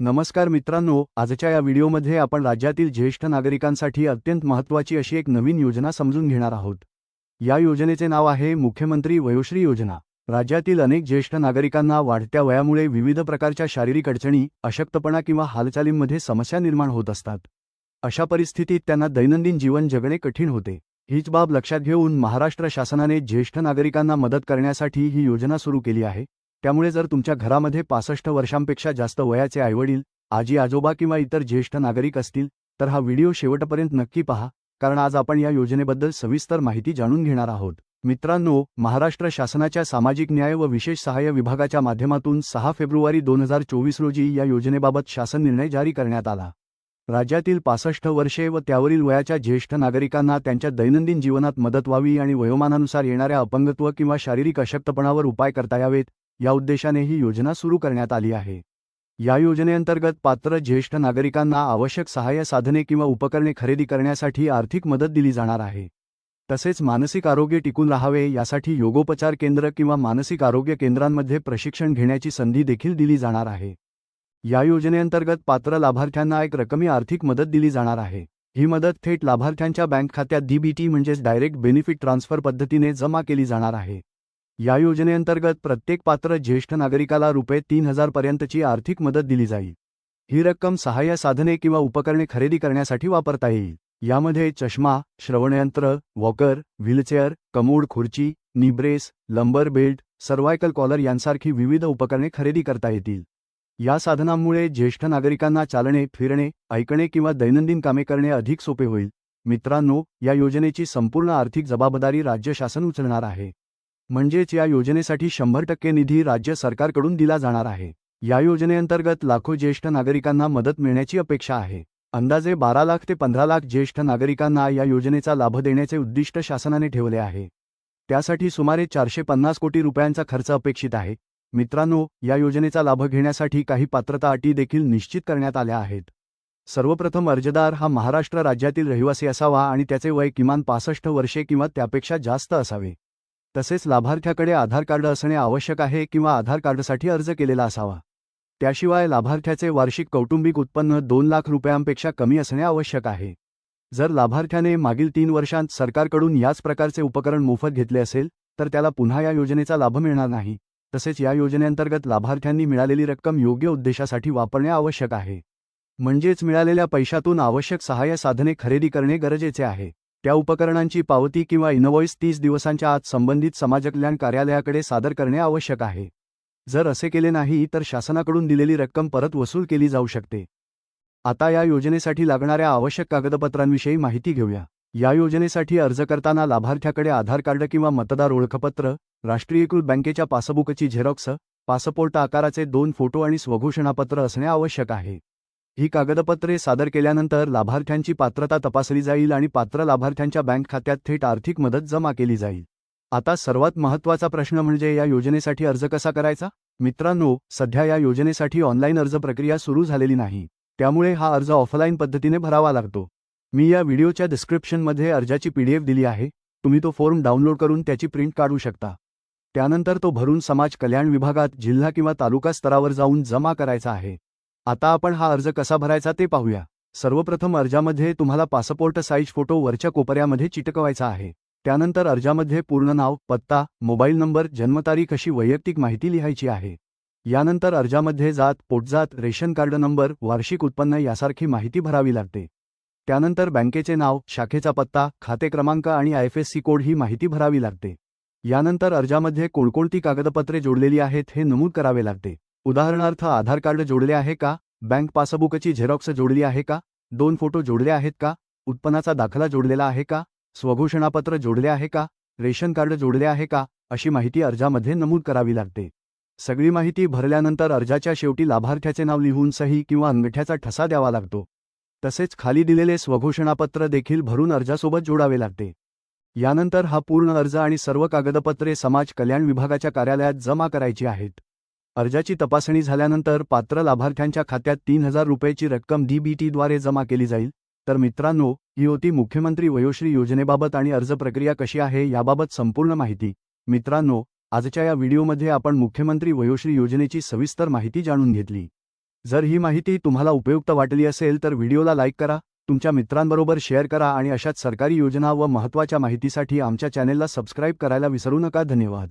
नमस्कार मित्रांनो, आजच्या या व्हिडिओमध्ये आपण राज्यातील ज्येष्ठ नागरिकांसाठी अत्यंत महत्त्वाची अशी एक नवीन योजना समजून घेणार आहोत। या योजनेचे नाव आहे मुख्यमंत्री वयोश्री योजना। राज्यातील अनेक ज्येष्ठ नागरिकांना वाढत्या वयामुळे विविध प्रकारच्या शारीरिक अडचणी, अशक्तपणा किंवा हालचालींमध्ये समस्या निर्माण होत असतात। अशा परिस्थितीत त्यांना दैनंदिन जीवन जगणे कठीण होते। हीच बाब लक्षात घेऊन महाराष्ट्र शासनाने ज्येष्ठ नागरिकांना मदत करण्यासाठी ही योजना सुरू केली आहे। त्यामुळे जर तुमच्या घरामध्ये 65 वर्षांपेक्षा जास्त वयाचे आईवडील, आजी आजोबा किंवा इतर ज्येष्ठ नागरिक असतील तर हा व्हिडिओ शेवटपर्यंत नक्की पहा, कारण आज आपण या योजनेबद्दल सविस्तर माहिती जाणून घेणार आहोत। मित्रांनो, महाराष्ट्र शासनाच्या सामाजिक न्याय व विशेष सहाय्य विभागाच्या माध्यमातून 6 फेब्रुवारी 2024 रोजी या योजनेबाबत शासन निर्णय जारी करण्यात आला। राज्यातील 65 वर्षे व त्यावरील वयाच्या ज्येष्ठ नागरिकांना त्यांच्या दैनंदिन जीवनात मदत व्हावी आणि वयोमानानुसार येणाऱ्या अपंगत्व किंवा शारीरिक अशक्तपणावर उपाय करता यावेत, या उद्देशाने ही योजना सुरू करण्यात आली आहे। या योजनेअंतर्गत पात्र ज्येष्ठ नागरिकांना आवश्यक सहाय्य साधने किंवा उपकरणे खरेदी करण्यासाठी आर्थिक मदत दिली जाणार आहे। तसेच मानसिक आरोग्य टिकून राहावे यासाठी योगोपचार केंद्र किंवा मानसिक आरोग्य केंद्रांमध्ये प्रशिक्षण घेण्याची संधी देखील दिली जाणार आहे। या योजनेअंतर्गत पात्र लाभार्थ्यांना एक रकमी आर्थिक मदत दिली जाणार आहे। ही मदत थेट लाभार्थ्यांच्या बँक खात्यात डीबीटी म्हणजेच डायरेक्ट बेनिफिट ट्रान्सफर पद्धतीने जमा केली जाणार आहे। या योजनेअंतर्गत प्रत्येक पात्र ज्येष्ठ नागरिकाला ₹3000 पर्यंतची आर्थिक मदत दिली जाईल। ही रक्कम सहाय्य साधने किंवा उपकरणे खरेदी करण्यासाठी वापरता येईल। यामध्ये चष्मा, श्रवणयंत्र, वॉकर, व्हीलचेअर, कमोड खुर्ची, नी ब्रेस, लंबर बेल्ट, सर्व्हायकल कॉलर यांसारखी विविध उपकरणे खरेदी करता येतील। या साधनांमुळे ज्येष्ठ नागरिकांना चालणे, फिरणे, ऐकणे किंवा दैनंदिन कामे करणे अधिक सोपे होईल। मित्रांनो, या योजनेची संपूर्ण आर्थिक जबाबदारी राज्य शासन उचलणार आहे। म्हणजेच या योजनेसाठी 100% निधी राज्य सरकारकडून दिला जाणार आहे। या योजनेअंतर्गत लाखो ज्येष्ठ नागरिकांना मदत मिळण्याची अपेक्षा आहे। अंदाजे 12 लाख ते 15 लाख ज्येष्ठ नागरिकांना या योजनेचा लाभ देण्याचे उद्दिष्ट शासनाने ठेवले आहे। त्यासाठी सुमारे 450 कोटी रुपयांचा खर्च अपेक्षित आहे। मित्रांनो, या योजनेचा लाभ घेण्यासाठी काही पात्रता अटी देखील निश्चित करण्यात आल्या आहेत। सर्वप्रथम, अर्जदार हा महाराष्ट्र राज्यातील रहिवासी असावा आणि त्याचे वय किमान 65 वर्षे किंवा त्यापेक्षा जास्त असावे। तसेच लाभार्थ्याकडे आधार कार्ड असणे आवश्यक आहे किंवा आधार कार्डसाठी अर्ज केलेला असावा। त्याशिवाय लाभार्थ्याचे वार्षिक कौटुंबिक उत्पन्न 2 लाख रुपयांपेक्षा कमी असणे आवश्यक आहे। जर लाभार्थ्याने मागील 3 वर्षांत सरकारकडून याच प्रकारचे उपकरण मोफत घेतले असेल तर त्याला पुन्हा या योजनेचा लाभ मिळणार नाही। तसेच या योजनेअंतर्गत लाभार्थ्यांनी मिळालेली रक्कम योग्य उद्देशासाठी वापरणे आवश्यक आहे। म्हणजेच मिळालेल्या पैशातून आवश्यक सहाय्य साधने खरेदी करणे गरजेचे आहे। त्या उपकरणांची पावती किंवा इनव्हॉइस 30 दिवसांच्या आत संबंधित समाजकल्याण कार्यालयाकडे सादर करणे आवश्यक आहे। जर असे केले नाही तर शासनाकडून दिलेली रक्कम परत वसूल केली जाऊ शकते। आता या योजनेसाठी लागणाऱ्या आवश्यक कागदपत्रांविषयी माहिती घेऊया। या योजनेसाठी अर्ज करताना लाभार्थ्याकडे आधार कार्ड किंवा मतदार ओळखपत्र, राष्ट्रीयकृत बँकेच्या पासबुकची झेरॉक्स, पासपोर्ट आकाराचे 2 फोटो आणि स्वघोषणापत्र असणे आवश्यक आहे। ही कागदपत्रे सादर केल्यानंतर लाभार्थ्यांची पात्रता तपासली जाईल आणि पात्र लाभार्थ्यांच्या बँक खात्यात थेट आर्थिक मदत जमा केली जाईल। आता सर्वात महत्त्वाचा प्रश्न म्हणजे या योजनेसाठी अर्ज कसा करायचा? मित्रांनो, सध्या या योजनेसाठी ऑनलाईन अर्ज प्रक्रिया सुरू झालेली नाही। त्यामुळे हा अर्ज ऑफलाईन पद्धतीने भरावा लागतो। मी या व्हिडिओच्या डिस्क्रिप्शनमध्ये अर्जाची PDF दिली आहे। तुम्ही तो फॉर्म डाउनलोड करून त्याची प्रिंट काढू शकता। त्यानंतर तो भरून समाज कल्याण विभागात जिल्हा किंवा तालुका स्तरावर जाऊन जमा करायचा आहे। आता आपण हा अर्ज कसा भरायचा ते पाहूया। सर्वप्रथम अर्जामध्ये तुम्हाला पासपोर्ट साईज फोटो वरच्या कोपऱ्यामध्ये चिटकवायचा आहे। त्यानंतर अर्जामध्ये पूर्ण नाव, पत्ता, मोबाईल नंबर, जन्मतारीख अशी वैयक्तिक माहिती लिहायची आहे। यानंतर अर्जामध्ये जात, पोटजात, रेशन कार्ड नंबर, वार्षिक उत्पन्न यासारखी माहिती भरावी लागते। त्यानंतर बँकेचे नाव, शाखेचा पत्ता, खाते क्रमांक आणि IFSC कोड ही माहिती भरावी लागते। यानंतर अर्जामध्ये कोणकोणती कागदपत्रे जोडलेली आहेत हे नमूद करावे लागते। उदाहरणार्थ, आधार कार्ड जोडले आहे का, बँक पासबुकची झेरॉक्स जोडली आहे का, 2 फोटो जोडले आहेत का, उत्पन्नाचा दाखला जोडलेला आहे का, स्वघोषणापत्र जोडले आहे का, रेशन कार्ड जोडले आहे का, अशी माहिती अर्जामध्ये नमूद करावी लागते। सगळी माहिती भरल्यानंतर अर्जाच्या शेवटी लाभार्थ्याचे नाव लिहून सही किंवा अंगठ्याचा ठसा द्यावा लागतो। तसेच खाली दिलेले स्वघोषणापत्र देखील भरून अर्जासोबत जोडावे लागते। यानंतर हा पूर्ण अर्ज आणि सर्व कागदपत्रे समाज कल्याण विभागाच्या कार्यालयात जमा करायची आहेत। अर्जाची तपासणी झाल्यानंतर पात्र लाभार्थ्यांच्या खात्यात 3000 रुपयाची रक्कम DBTद्वारे जमा केली जाईल। तर मित्रांनो, ही होती मुख्यमंत्री वयोश्री योजनेबाबत आणि अर्ज प्रक्रिया कशी आहे याबाबत संपूर्ण माहिती। मित्रांनो, आजच्या या व्हिडिओमध्ये आपण मुख्यमंत्री वयोश्री योजनेची सविस्तर माहिती जाणून घेतली। जर ही माहिती तुम्हाला उपयुक्त वाटली असेल तर व्हिडिओला लाईक करा, तुमच्या मित्रांबरोबर शेअर करा आणि अशाच सरकारी योजना व महत्त्वाच्या माहितीसाठी आमच्या चॅनेलला सबस्क्राईब करायला विसरू नका. धन्यवाद.